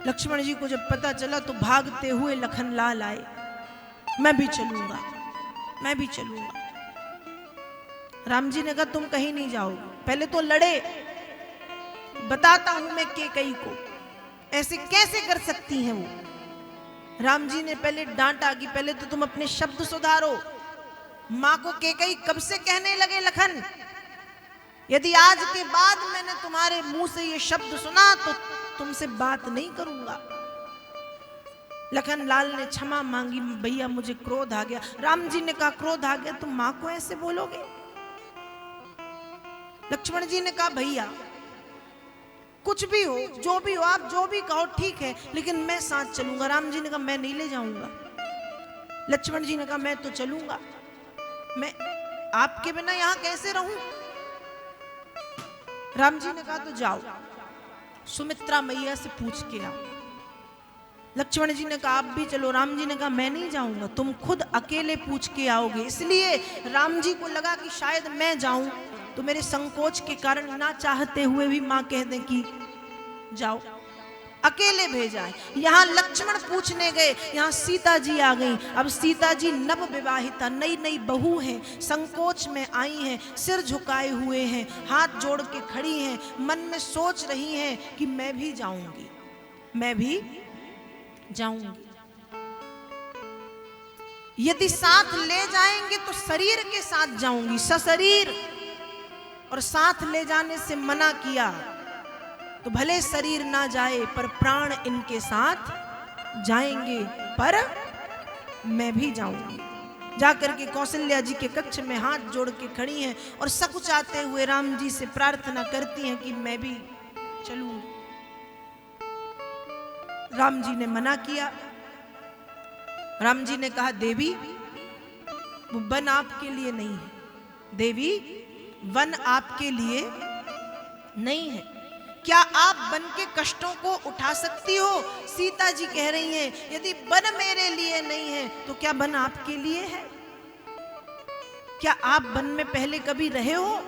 लक्ष्मण जी को जब पता चला तो भागते हुए लखन लाल आए, मैं भी चलूंगा, मैं भी चलूंगा। राम जी ने कहा तुम कहीं नहीं जाओगे, पहले तो लड़े, बताता हूं मैं कैकेयी को, ऐसे कैसे कर सकती हैं वो। राम जी ने पहले डांटा कि पहले तो तुम अपने शब्द सुधारो। मां को कैकेयी कब से कहने लगे लखन, यदि आज के बाद मैंने तुम्हारे मुंह से ये शब्द सुना तो तुमसे बात नहीं करूंगा। लखन लाल ने क्षमा मांगी, भैया मुझे क्रोध आ गया। राम जी ने कहा क्रोध आ गया, तुम मां को ऐसे बोलोगे? लक्ष्मण जी ने कहा भैया कुछ भी हो, जो भी हो, आप जो भी कहो ठीक है, लेकिन मैं साथ चलूंगा। राम जी ने कहा मैं नहीं ले जाऊंगा। लक्ष्मण जी ने कहा मैं तो चलूंगा, मैं आपके बिना यहां कैसे रहूं? राम जी ने कहा तो जाओ, सुमित्रा मैया से पूछ के आओ। लक्ष्मण जी ने कहा आप भी चलो। राम जी ने कहा मैं नहीं जाऊंगा, तुम खुद अकेले पूछ के आओगे। इसलिए राम जी को लगा कि शायद मैं जाऊं तो मेरे संकोच के कारण ना चाहते हुए भी मां कह दें कि जाओ, अकेले भेजा है। यहां लक्ष्मण पूछने गए, यहां सीता जी आ गई। अब सीता जी नव विवाहिता, नई नई बहू हैं, संकोच में आई हैं, सिर झुकाए हुए हैं, हाथ जोड़ के खड़ी हैं, मन में सोच रही हैं कि मैं भी जाऊंगी, मैं भी जाऊंगी। यदि साथ ले जाएंगे तो शरीर के साथ जाऊंगी, सशरीर, और साथ ले जाने से मना किया तो भले शरीर ना जाए पर प्राण इनके साथ जाएंगे, पर मैं भी जाऊंगी। जाकर के कौशल्या जी के कक्ष में हाथ जोड़ के खड़ी हैं और सकुचाते हुए राम जी से प्रार्थना करती हैं कि मैं भी चलूंगी। राम जी ने मना किया। राम जी ने कहा देवी वो वन आपके लिए नहीं है, देवी वन आपके लिए नहीं है। क्या आप वन के कष्टों को उठा सकती हो? सीता जी कह रही हैं यदि वन मेरे लिए नहीं है तो क्या वन आपके लिए है? क्या आप वन में पहले कभी रहे हो?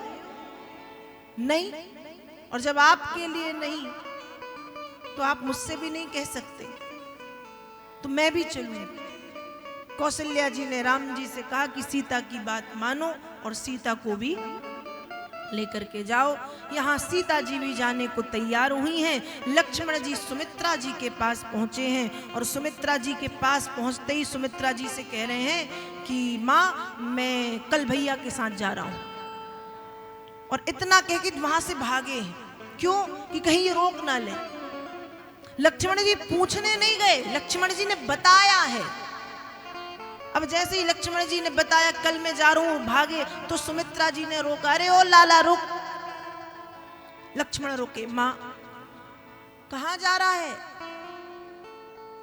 नहीं। और जब आपके लिए नहीं तो आप मुझसे भी नहीं कह सकते, तो मैं भी चलूंगी। कौशल्या जी ने राम जी से कहा कि सीता की बात मानो और सीता को भी लेकर के जाओ। यहाँ सीता जी भी जाने को तैयार हुई हैं। लक्ष्मण जी सुमित्रा जी के पास पहुंचे हैं और सुमित्रा जी के पास पहुंचते ही सुमित्रा जी से कह रहे हैं कि माँ मैं कल भैया के साथ जा रहा हूं। और इतना कह के वहां से भागे हैं, क्यों? कि कहीं ये रोक ना ले। लक्ष्मण जी पूछने नहीं गए, लक्ष्मण जी ने बताया है। अब जैसे ही लक्ष्मण जी ने बताया कल मैं जा रहा हूं, भागे तो सुमित्रा जी ने रोका, अरे ओ लाला रुक। लक्ष्मण रुके, मां कहां जा रहा है?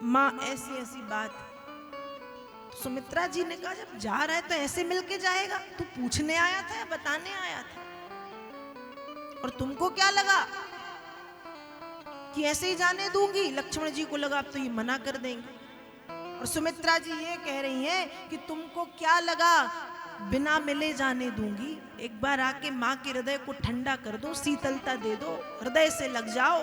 मां ऐसी ऐसी बात। सुमित्रा जी ने कहा जब जा रहा है तो ऐसे मिलके जाएगा, तू पूछने आया था या बताने आया था? और तुमको क्या लगा कि ऐसे ही जाने दूंगी? लक्ष्मण जी को लगा अब तो ये मना कर देंगे। और सुमित्रा जी ये कह रही हैं कि तुमको क्या लगा बिना मिले जाने दूंगी? एक बार आके मां के हृदय को ठंडा कर दो, शीतलता दे दो, हृदय से लग जाओ।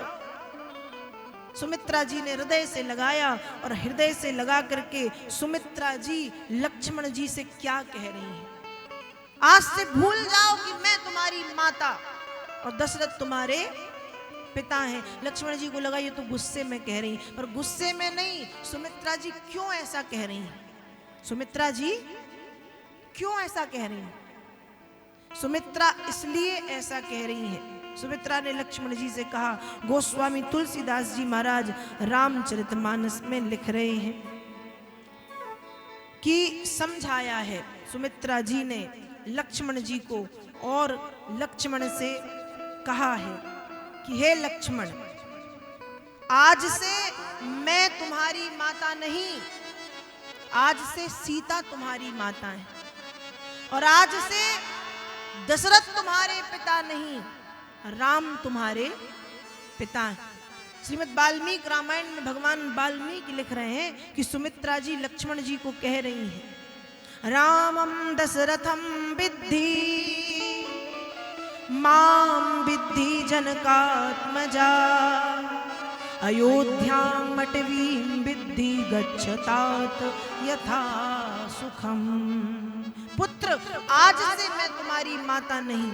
सुमित्रा जी ने हृदय से लगाया और हृदय से लगा करके सुमित्रा जी लक्ष्मण जी से क्या कह रही हैं, आज से भूल जाओ कि मैं तुम्हारी माता और दशरथ तुम्हारे पिता हैं। लक्ष्मण जी को लगा ये तो गुस्से में कह रही, पर गुस्से में नहीं। सुमित्रा जी क्यों ऐसा कह रही हैं? सुमित्रा जी क्यों ऐसा कह रही हैं? सुमित्रा इसलिए ऐसा कह रही हैं। सुमित्रा ने लक्ष्मण जी से कहा, गोस्वामी तुलसीदास जी महाराज रामचरितमानस में लिख रहे हैं कि समझाया है सुमित्रा जी ने लक्ष्मण जी को, और लक्ष्मण से कहा है कि हे लक्ष्मण, आज से मैं तुम्हारी माता नहीं, आज से सीता तुम्हारी माता है, और आज से दशरथ तुम्हारे पिता नहीं, राम तुम्हारे पिता हैं। श्रीमद् वाल्मीकि रामायण में भगवान वाल्मीकि लिख रहे हैं कि सुमित्रा जी लक्ष्मण जी को कह रही हैं, रामं दशरथं विद्धि मां विद्धि जनकात्मजा, अयोध्यां मटवीं विद्धि गच्छतात यथा सुखम। पुत्र, आज से मैं तुम्हारी माता नहीं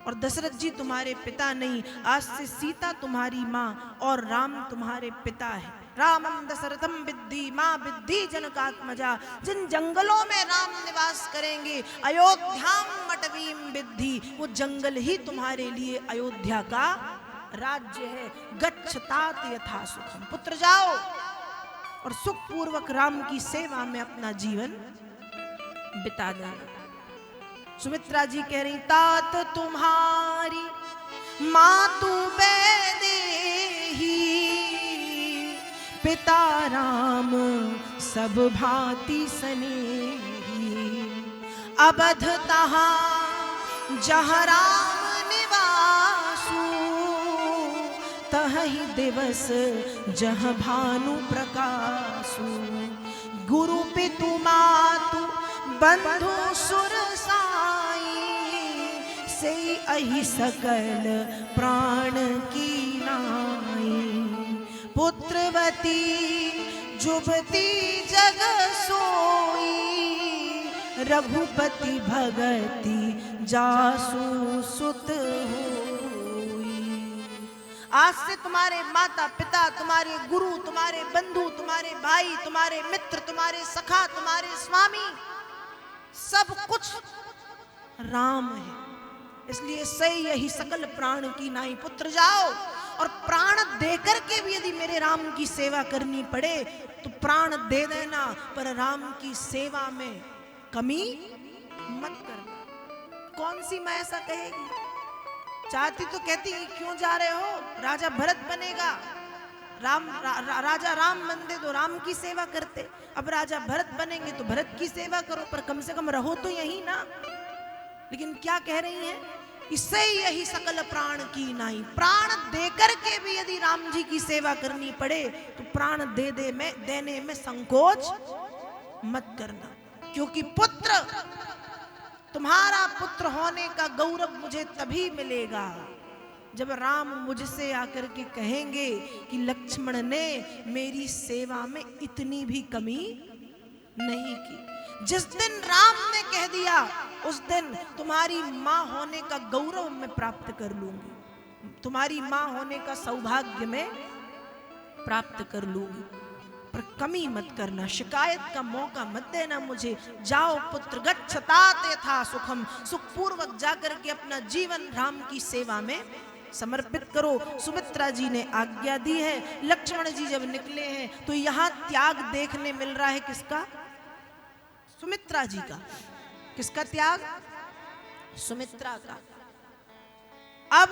और दशरथ जी तुम्हारे पिता नहीं, आज से सीता तुम्हारी माँ और राम तुम्हारे पिता है। रामं दशरथम विद्धि माँ विद्धि जनकात्मजा। जिन जंगलों में राम निवास करेंगे, अयोध्यां मटवीं विद्धि, वो जंगल ही तुम्हारे लिए अयोध्या का राज्य है। गच्छतात यथा सुखम। पुत्र जाओ और सुख पूर्वक राम की सेवा में अपना जीवन बिता देना। सुमित्रा जी कह रही, तात तुम्हारी मातु वैदेही, पिता राम सब भांति स्नेही। अवध तहाँ जहाँ राम निवासु, तहि दिवस जहाँ भानु प्रकाशु। गुरु पितु मातु बंधु सुर साई, से अहि सकल प्राण की नाई। पुत्रवती जुबती जग सोई, रघुपति भगति जासु सुत होई। आज से तुम्हारे माता पिता, तुम्हारे गुरु, तुम्हारे बंधु, तुम्हारे भाई, तुम्हारे मित्र, तुम्हारे सखा, तुम्हारे स्वामी, सब कुछ राम है। इसलिए सही यही सकल प्राण की नाई। पुत्र जाओ और प्राण देकर के भी यदि मेरे राम की सेवा करनी पड़े तो प्राण दे देना, पर राम की सेवा में कमी मत करना। कौन सी माँ ऐसा कहेगी? चाहती तो कहती क्यों जा रहे हो, राजा भरत बनेगा, राजा राम बनते तो राम की सेवा करते, अब राजा भरत बनेंगे तो भरत की सेवा करो, पर कम से कम रहो तो यही ना। लेकिन क्या कह रही हैं, इससे यही सकल प्राण की नाई। प्राण देकर के भी यदि राम जी की सेवा करनी पड़े तो प्राण देने में संकोच मत करना। क्योंकि पुत्र, तुम्हारा पुत्र होने का गौरव मुझे तभी मिलेगा जब राम मुझसे आकर के कहेंगे कि लक्ष्मण ने मेरी सेवा में इतनी भी कमी नहीं की। जिस दिन राम ने कह दिया उस दिन तुम्हारी माँ होने का गौरव मैं प्राप्त कर लूंगी, तुम्हारी माँ होने का सौभाग्य मैं प्राप्त कर लूंगी। पर कमी मत करना, शिकायत का मौका मत देना मुझे। जाओ पुत्र, गच्छतात यथा सुखम, सुखपूर्वक जाकर के अपना जीवन राम की सेवा में समर्पित करो। सुमित्रा जी ने आज्ञा दी है। लक्ष्मण जी जब निकले हैं तो यहाँ त्याग देखने मिल रहा है। किसका? सुमित्रा जी का। किसका त्याग? सुमित्रा का। अब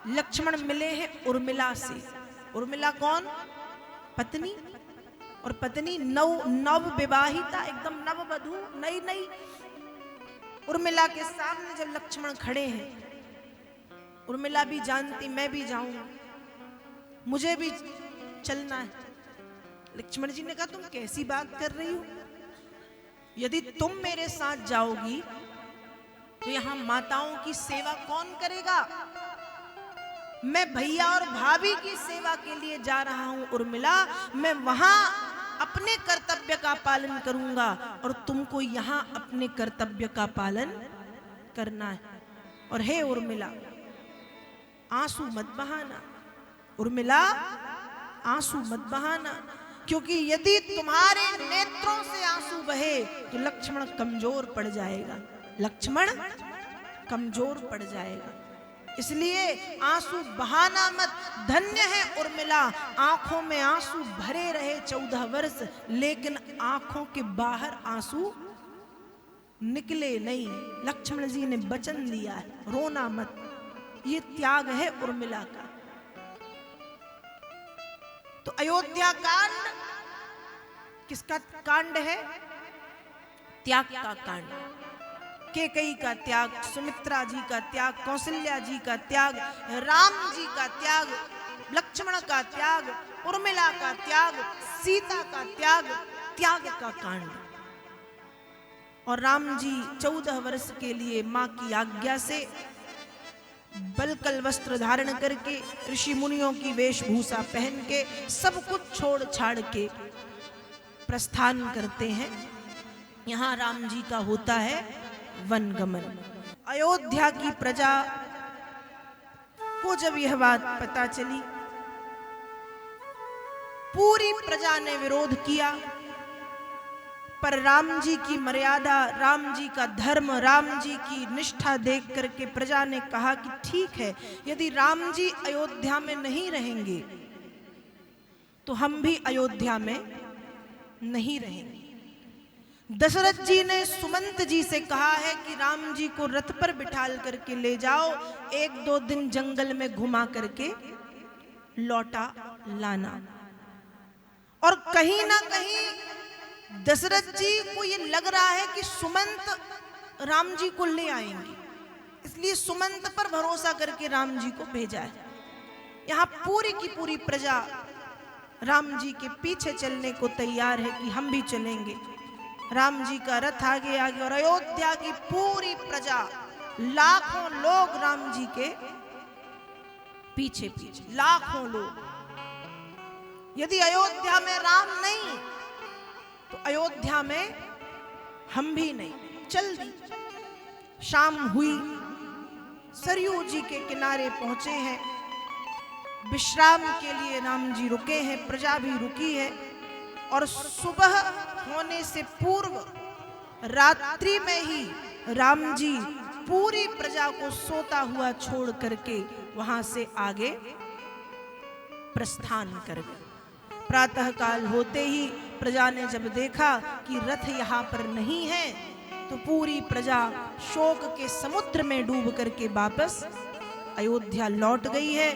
लक्ष्मण मिले हैं उर्मिला से। उर्मिला कौन? पत्नी। और पत्नी नव विवाहिता, एकदम नववधू, नई। उर्मिला के सामने जब लक्ष्मण खड़े हैं, उर्मिला भी जानती मैं भी जाऊंगा, मुझे भी चलना है। लक्ष्मण जी ने कहा तुम कैसी बात कर रही हो, यदि तुम मेरे साथ जाओगी तो यहाँ माताओं की सेवा कौन करेगा? मैं भैया और भाभी की सेवा के लिए जा रहा हूं उर्मिला, मैं वहां अपने कर्तव्य का पालन करूंगा और तुमको यहाँ अपने कर्तव्य का पालन करना है। और हे उर्मिला, आंसू मत बहाना। उर्मिला, आंसू मत बहाना, क्योंकि यदि तुम्हारे नेत्रों से आंसू बहे तो लक्ष्मण कमजोर पड़ जाएगा, लक्ष्मण कमजोर पड़ जाएगा। इसलिए आंसू बहाना मत। धन्य है उर्मिला, आंखों में आंसू भरे रहे 14 वर्ष, लेकिन आंखों के बाहर आंसू निकले नहीं। लक्ष्मण जी ने वचन दिया है, रोना मत। ये त्याग है उर्मिला का। तो अयोध्या कांड किसका कांड है? त्याग का कांड। कैकेयी का त्याग, सुमित्रा जी का त्याग, कौशल्या जी का त्याग, राम जी का त्याग, लक्ष्मण का त्याग, उर्मिला का त्याग, सीता का त्याग, त्याग का कांड। और राम जी 14 वर्ष के लिए मां की आज्ञा से बलकल वस्त्र धारण करके, ऋषि मुनियों की वेशभूषा पहन के, सब कुछ छोड़ छाड़ के प्रस्थान करते हैं। यहाँ राम जी का होता है वनगमन। अयोध्या की प्रजा को जब यह बात पता चली, पूरी प्रजा ने विरोध किया, पर राम जी की मर्यादा, राम जी का धर्म, राम जी की निष्ठा देख करके प्रजा ने कहा कि ठीक है, यदि राम जी अयोध्या में नहीं रहेंगे तो हम भी अयोध्या में नहीं रहेंगे। दशरथ जी ने सुमंत जी से कहा है कि राम जी को रथ पर बिठाल करके ले जाओ, 1-2 दिन जंगल में घुमा करके लौटा लाना। और कहीं ना कहीं दशरथ जी को ये लग रहा है कि सुमंत राम जी को ले आएंगे, इसलिए सुमंत पर भरोसा करके राम जी को भेजा है। यहाँ पूरी की पूरी प्रजा राम जी के पीछे चलने को तैयार है कि हम भी चलेंगे। राम जी का रथ आगे आगे और अयोध्या की पूरी प्रजा, लाखों लोग राम जी के पीछे पीछे, लाखों लोग। यदि अयोध्या में राम नहीं तो अयोध्या में हम भी नहीं। चल दी। शाम हुई, सरयू जी के किनारे पहुंचे हैं, विश्राम के लिए राम जी रुके हैं, प्रजा भी रुकी है। और सुबह होने से पूर्व रात्रि में ही राम जी पूरी प्रजा को सोता हुआ छोड़ करके वहां से आगे प्रस्थान कर गए। प्रातः काल होते ही प्रजा ने जब देखा कि रथ यहाँ पर नहीं है, तो पूरी प्रजा शोक के समुद्र में डूब करके वापस अयोध्या लौट गई है।